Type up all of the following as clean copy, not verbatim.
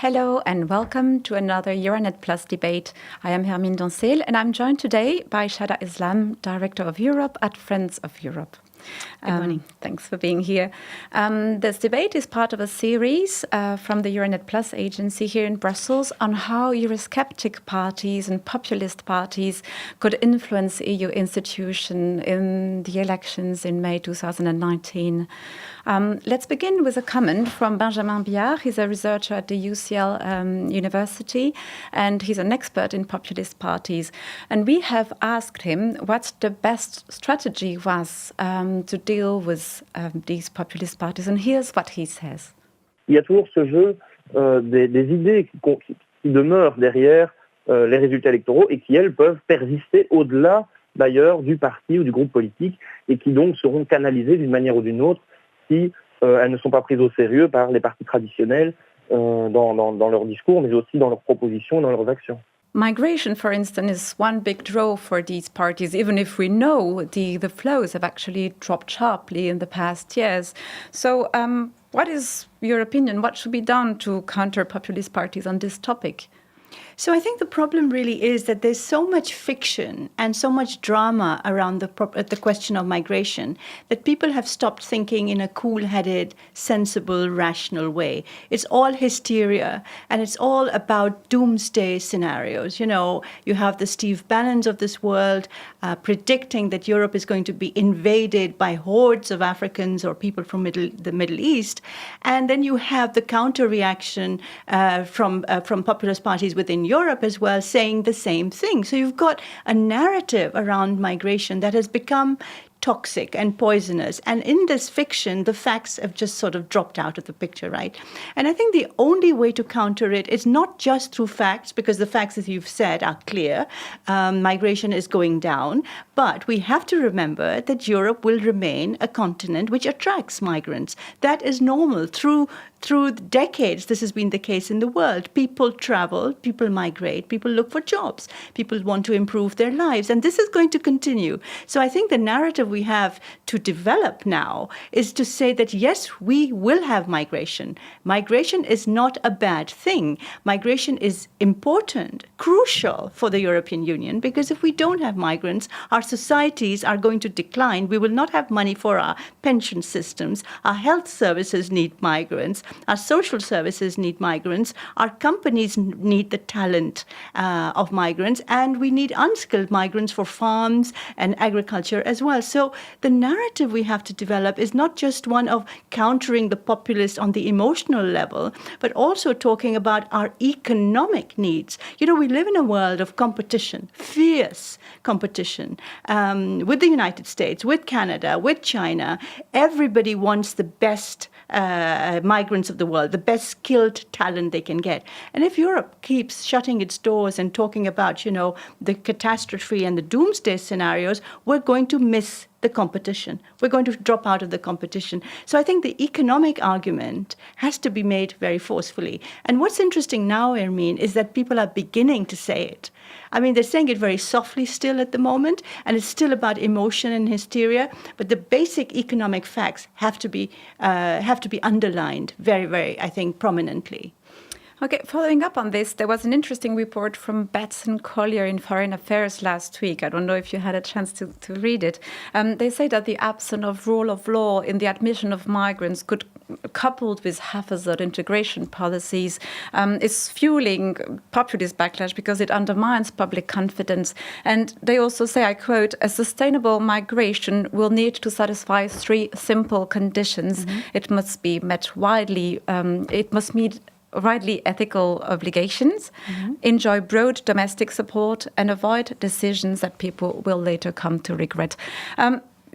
Hello and welcome to another Euranet Plus Debate. I am Hermine Doncel and I'm joined today by Shada Islam, Director of Europe at Friends of Europe. Good morning. Thanks for being here. This debate is part of a series from the Euranet Plus agency here in Brussels on how Eurosceptic parties and populist parties could influence EU institutions in the elections in May 2019. Let's begin with a comment from Benjamin Biard. He's a researcher at the UCL University, and he's an expert in populist parties. And we have asked him what the best strategy was to deal with these populist parties. And here's what he says. Il y a toujours ce jeu des idées qui demeurent derrière les résultats électoraux et qui, elles, peuvent persister au-delà, d'ailleurs, du parti ou du groupe politique et qui donc seront canalisées d'une manière ou d'une autre si elles ne sont pas prises au sérieux par les partis traditionnels dans leurs discours, mais aussi dans leurs propositions, dans leurs actions. Migration, for instance, is one big draw for these parties, even if we know the flows have actually dropped sharply in the past years. So what is your opinion? What should be done to counter populist parties on this topic? So I think the problem really is that there's so much fiction and so much drama around the question of migration that people have stopped thinking in a cool-headed, sensible, rational way. It's all hysteria and it's all about doomsday scenarios. You know, you have the Steve Bannons of this world predicting that Europe is going to be invaded by hordes of Africans or people from the Middle East. And then you have the counter-reaction from populist parties within Europe as well, saying the same thing. So you've got a narrative around migration that has become toxic and poisonous. And in this fiction, the facts have just sort of dropped out of the picture, right? And I think the only way to counter it is not just through facts, because the facts, as you've said, are clear. Migration is going down. But we have to remember that Europe will remain a continent which attracts migrants. That is normal. Through decades, this has been the case in the world. People travel, people migrate, people look for jobs, people want to improve their lives, and this is going to continue. So I think the narrative we have to develop now is to say that, yes, we will have migration. Migration is not a bad thing. Migration is important, crucial for the European Union, because if we don't have migrants, our societies are going to decline. We will not have money for our pension systems. Our health services need migrants. Our social services need migrants. Our companies need the talent of migrants. And we need unskilled migrants for farms and agriculture as well. So the narrative we have to develop is not just one of countering the populist on the emotional level, but also talking about our economic needs. You know, we live in a world of competition, fierce competition, with the United States, with Canada, with China. Everybody wants the best migrants of the world, the best skilled talent they can get. And if Europe keeps shutting its doors and talking about, you know, the catastrophe and the doomsday scenarios, we're going to miss the competition. We're going to drop out of the competition. So I think the economic argument has to be made very forcefully. And what's interesting now, Hermine, is that people are beginning to say it. I mean, they're saying it very softly still at the moment, and it's still about emotion and hysteria. But the basic economic facts have to be underlined very, very, I think, prominently. Okay, following up on this, there was an interesting report from Batson Collier in Foreign Affairs last week. I don't know if you had a chance to read it. They say that the absence of rule of law in the admission of migrants coupled with haphazard integration policies, is fueling populist backlash because it undermines public confidence. And they also say, I quote, a sustainable migration will need to satisfy three simple conditions. Mm-hmm. It must be met widely, it must meet widely ethical obligations, mm-hmm. enjoy broad domestic support, and avoid decisions that people will later come to regret.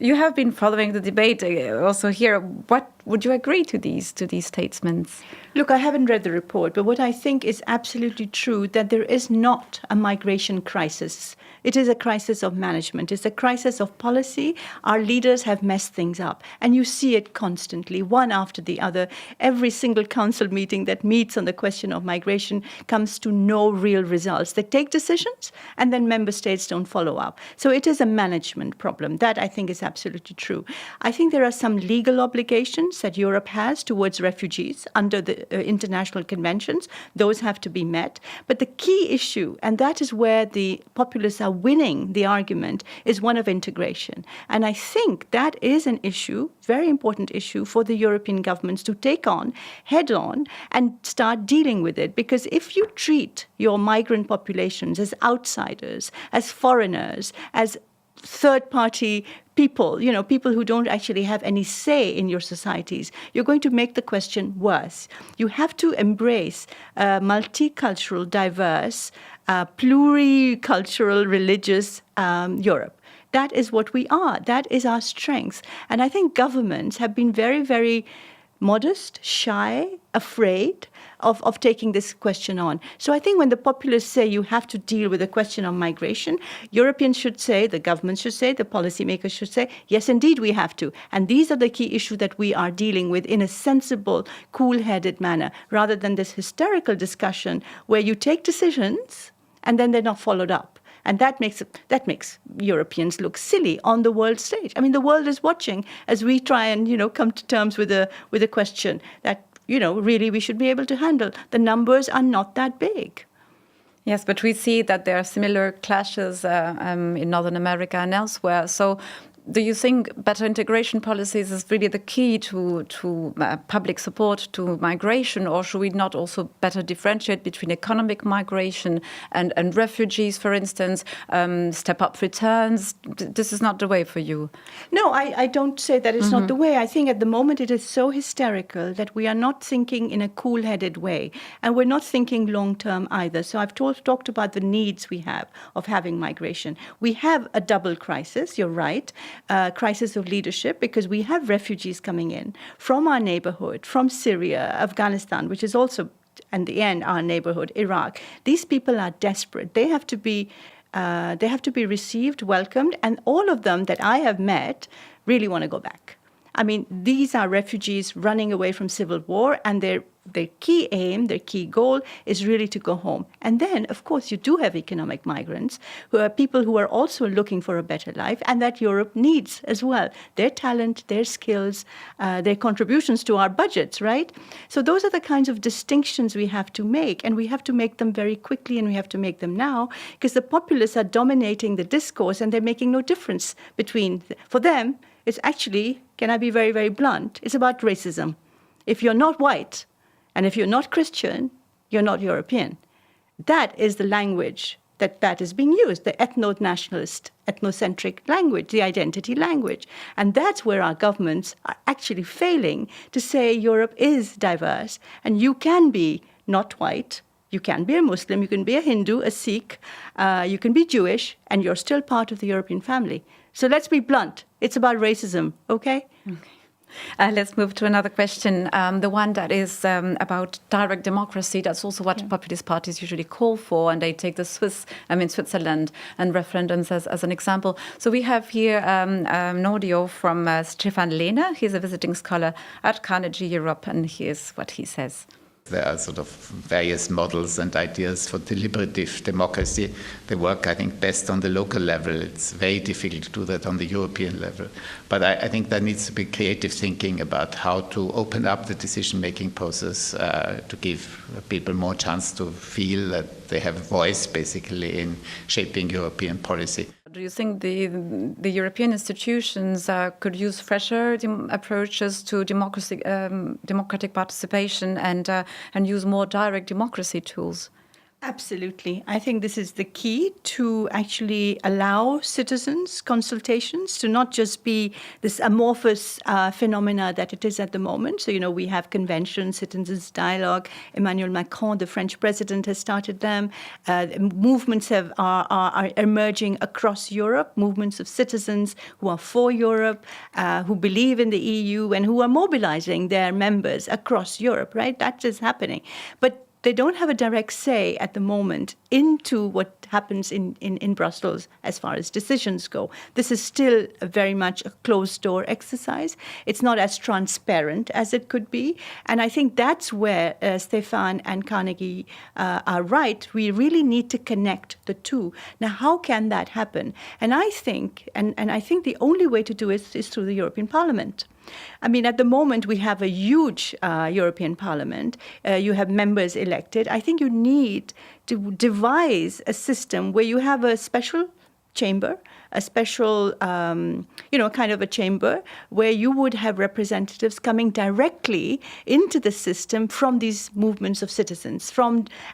You have been following the debate also here. What would you agree to these statements? Look, I haven't read the report, but what I think is absolutely true that there is not a migration crisis. It is a crisis of management. It's a crisis of policy. Our leaders have messed things up, and you see it constantly, one after the other. Every single council meeting that meets on the question of migration comes to no real results. They take decisions, and then member states don't follow up. So it is a management problem. That, I think, is absolutely true. I think there are some legal obligations obligations that Europe has towards refugees under the international conventions. Those have to be met. But the key issue, and that is where the populists are winning the argument, is one of integration. And I think that is an issue, very important issue for the European governments to take on head on and start dealing with it. Because if you treat your migrant populations as outsiders, as foreigners, as third-party people, people who don't actually have any say in your societies, you're going to make the question worse. You have to embrace multicultural, diverse, pluricultural, religious Europe. That is what we are. That is our strength. And I think governments have been very, very modest, shy, afraid of taking this question on. So I think when the populists say you have to deal with the question of migration, Europeans should say, the governments should say, the policymakers should say, yes, indeed, we have to. And these are the key issues that we are dealing with in a sensible, cool-headed manner, rather than this hysterical discussion where you take decisions and then they're not followed up. And that makes Europeans look silly on the world stage. I mean, the world is watching as we try and, come to terms with a question that, really we should be able to handle. The numbers are not that big. Yes, but we see that there are similar clashes in Northern America and elsewhere. So do you think better integration policies is really the key to public support to migration, or should we not also better differentiate between economic migration and refugees, for instance, step up returns? This is not the way for you. No, I don't say that it's not the way. I think at the moment it is so hysterical that we are not thinking in a cool-headed way, and we're not thinking long-term either. So I've talked about the needs we have of having migration. We have a double crisis, you're right. Crisis of leadership, because we have refugees coming in from our neighborhood, from Syria, Afghanistan, which is also, in the end, our neighborhood, Iraq. These people are desperate. They have to be received, welcomed, and all of them that I have met really want to go back. I mean, these are refugees running away from civil war, and their key aim, their key goal is really to go home. And then, of course, you do have economic migrants, who are people who are also looking for a better life, and that Europe needs as well. Their talent, their skills, their contributions to our budgets, right? So those are the kinds of distinctions we have to make, and we have to make them very quickly, and we have to make them now, because the populists are dominating the discourse, and they're making no difference between, for them, it's actually, can I be very, very blunt, it's about racism. If you're not white, and if you're not Christian, you're not European. That is the language that is being used, the ethno-nationalist, ethnocentric language, the identity language. And that's where our governments are actually failing to say Europe is diverse, and you can be not white, you can be a Muslim, you can be a Hindu, a Sikh, you can be Jewish, and you're still part of the European family. So let's be blunt. It's about racism, okay? Let's move to another question, the one that is about direct democracy. That's also what populist parties usually call for, and they take Switzerland and referendums as an example. So we have here an audio from Stefan Lehner. He's a visiting scholar at Carnegie Europe, and here's what he says. There are sort of various models and ideas for deliberative democracy. They work, I think, best on the local level. It's very difficult to do that on the European level. But I think there needs to be creative thinking about how to open up the decision-making process to give people more chance to feel that they have a voice, basically, in shaping European policy. Do you think the European institutions could use fresher approaches to democratic participation and use more direct democracy tools? Absolutely. I think this is the key to actually allow citizens' consultations to not just be this amorphous phenomena that it is at the moment. So, we have conventions, citizens' dialogue. Emmanuel Macron, the French president, has started them. Movements are emerging across Europe, movements of citizens who are for Europe, who believe in the EU, and who are mobilizing their members across Europe, right? That is happening. But they don't have a direct say at the moment into what happens in Brussels as far as decisions go. This is still very much a closed-door exercise. It's not as transparent as it could be. And I think that's where Stefan and Carnegie are right. We really need to connect the two. Now, how can that happen? And I think, and I think the only way to do it is through the European Parliament. I mean, at the moment, we have a huge European Parliament. You have members elected. I think you need to devise a system where you have a special chamber, a special, kind of a chamber where you would have representatives coming directly into the system from these movements of citizens,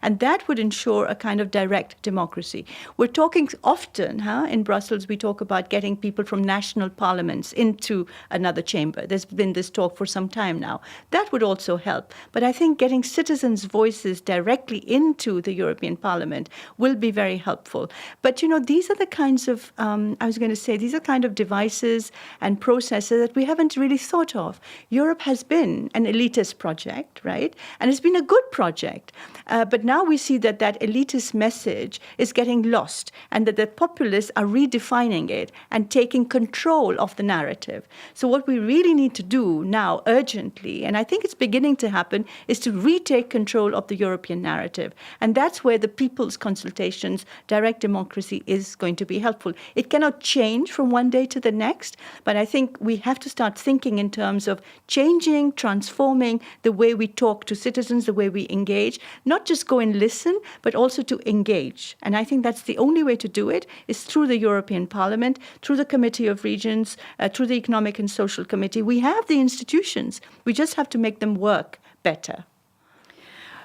and that would ensure a kind of direct democracy. We're talking often, in Brussels, we talk about getting people from national parliaments into another chamber. There's been this talk for some time now. That would also help. But I think getting citizens' voices directly into the European Parliament will be very helpful. But, these are the kinds of these are kind of devices and processes that we haven't really thought of. Europe has been an elitist project, right? And it's been a good project. But now we see that elitist message is getting lost and that the populists are redefining it and taking control of the narrative. So what we really need to do now urgently, and I think it's beginning to happen, is to retake control of the European narrative. And that's where the people's consultations, direct democracy is going to be helpful. It cannot change from one day to the next, but I think we have to start thinking in terms of changing, transforming the way we talk to citizens, the way we engage, not just go and listen, but also to engage. And I think that's the only way to do it is through the European Parliament, through the Committee of Regions, through the Economic and Social Committee. We have the institutions. We just have to make them work better.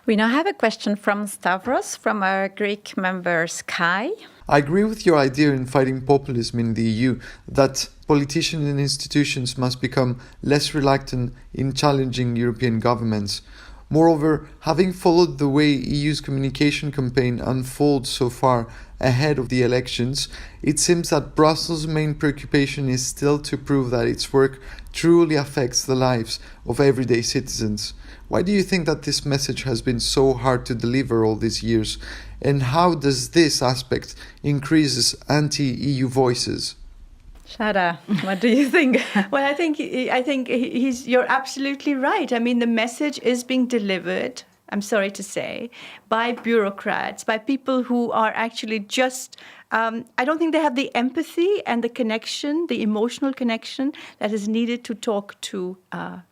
We now have a question from Stavros, from our Greek member Sky. I agree with your idea in fighting populism in the EU that politicians and institutions must become less reluctant in challenging European governments. Moreover, having followed the way EU's communication campaign unfolds so far ahead of the elections, it seems that Brussels' main preoccupation is still to prove that its work truly affects the lives of everyday citizens. Why do you think that this message has been so hard to deliver all these years? And how does this aspect increase anti-EU voices? Shada, what do you think? Well, I think you're absolutely right. I mean, the message is being delivered, I'm sorry to say, by bureaucrats, by people who are actually just, I don't think they have the empathy and the connection, the emotional connection that is needed to talk to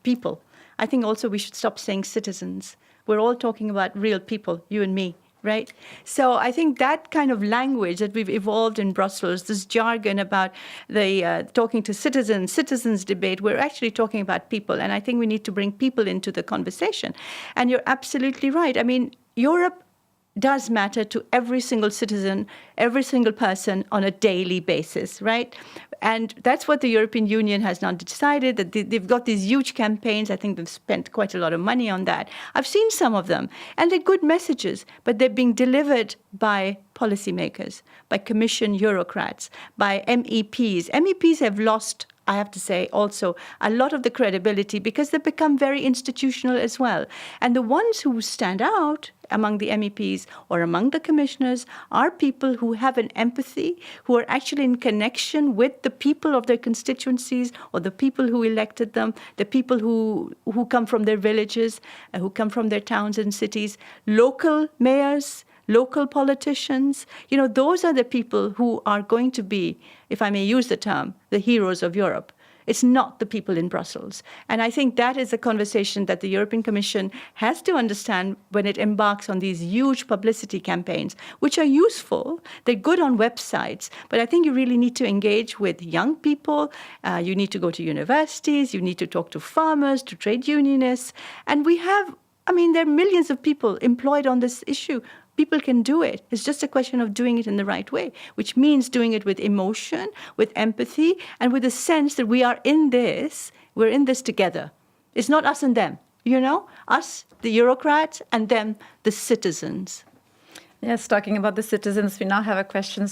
people. I think also we should stop saying citizens. We're all talking about real people, you and me. Right? So I think that kind of language that we've evolved in Brussels, this jargon about the talking to citizens debate, we're actually talking about people. And I think we need to bring people into the conversation. And you're absolutely right. I mean, Europe does matter to every single citizen, every single person on a daily basis, right? And that's what the European Union has now decided, that they've got these huge campaigns. I think they've spent quite a lot of money on that. I've seen some of them, and they're good messages, but they're being delivered by policymakers, by Commission bureaucrats, by MEPs. MEPs have lost, I have to say, also a lot of the credibility because they've become very institutional as well. And the ones who stand out among the MEPs or among the commissioners are people who have an empathy, who are actually in connection with the people of their constituencies or the people who elected them, the people who come from their villages, who come from their towns and cities, local mayors, local politicians. Those are the people who are going to be, if I may use the term, the heroes of Europe. It's not the people in Brussels. And I think that is a conversation that the European Commission has to understand when it embarks on these huge publicity campaigns, which are useful. They're good on websites. But I think you really need to engage with young people. You need to go to universities. You need to talk to farmers, to trade unionists. And there are millions of people employed on this issue. People can do it. It's just a question of doing it in the right way, which means doing it with emotion, with empathy, and with a sense that we're in this together. It's not us and them, us, the bureaucrats, and them, the citizens. Yes, talking about the citizens, we now have a question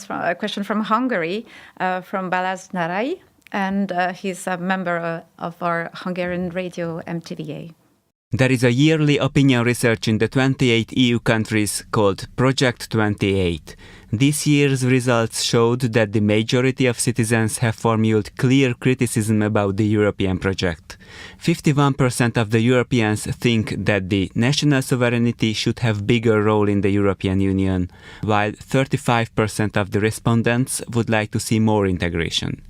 from Hungary, from Balázs Narai, and he's a member of our Hungarian radio MTVA. There is a yearly opinion research in the 28 EU countries called Project 28. This year's results showed that the majority of citizens have formulated clear criticism about the European project. 51% of the Europeans think that the national sovereignty should have bigger role in the European Union, while 35% of the respondents would like to see more integration.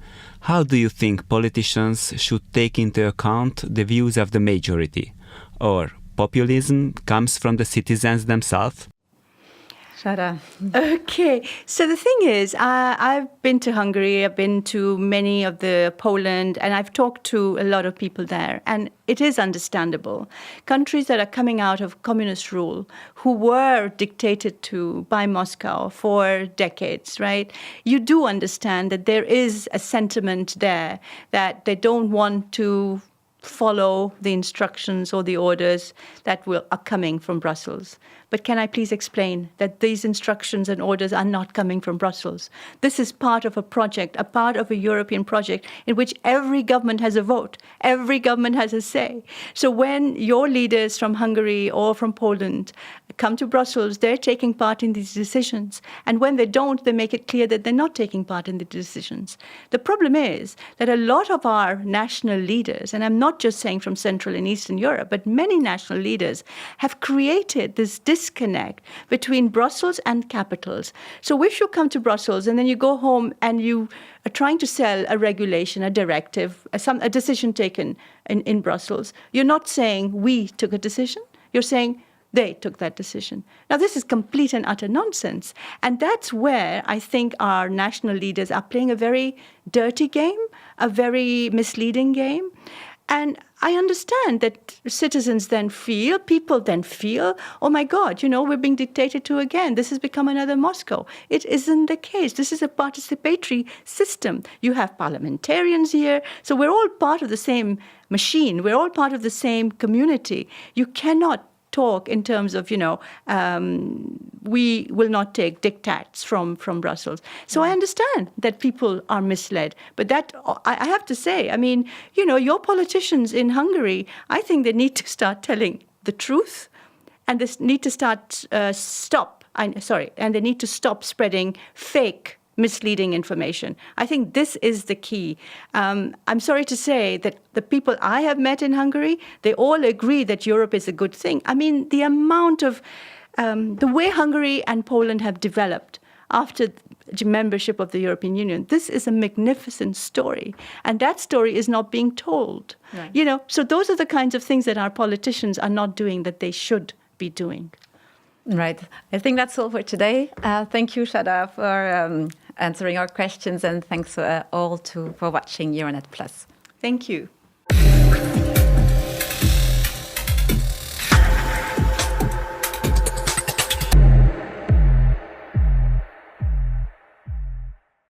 How do you think politicians should take into account the views of the majority? Or populism comes from the citizens themselves? Shada. Okay, so the thing is, I've been to Hungary, I've been to many of the Poland, and I've talked to a lot of people there, and it is understandable. Countries that are coming out of communist rule, who were dictated to by Moscow for decades, right? You do understand that there is a sentiment there that they don't want to follow the instructions or the orders that are coming from Brussels. But can I please explain that these instructions and orders are not coming from Brussels? This is part of a project, a part of a European project in which every government has a vote, every government has a say. So when your leaders from Hungary or from Poland come to Brussels, they're taking part in these decisions. And when they don't, they make it clear that they're not taking part in the decisions. The problem is that a lot of our national leaders, and I'm not just saying from Central and Eastern Europe, but many national leaders have created this disconnect between Brussels and capitals. So if you come to Brussels and then you go home and you are trying to sell a regulation, a directive, a decision taken in Brussels, you're not saying we took a decision, you're saying they took that decision. Now, this is complete and utter nonsense. And that's where I think our national leaders are playing a very dirty game, a very misleading game. And I understand that citizens then feel, people then feel, oh my God, we're being dictated to again. This has become another Moscow. It isn't the case. This is a participatory system. You have parliamentarians here. So we're all part of the same machine. We're all part of the same community. You cannot talk in terms of, we will not take diktats from Brussels. So I understand that people are misled. But that, I have to say, your politicians in Hungary, I think they need to start telling the truth, and they need to they need to stop spreading fake misleading information. I think this is the key. I'm sorry to say that the people I have met in Hungary, they all agree that Europe is a good thing. The amount of, the way Hungary and Poland have developed after membership of the European Union, this is a magnificent story. And that story is not being told. Right. So those are the kinds of things that our politicians are not doing that they should be doing. Right. I think that's all for today. Thank you, Shada, for answering our questions, and thanks all for watching Euranet Plus. Thank you.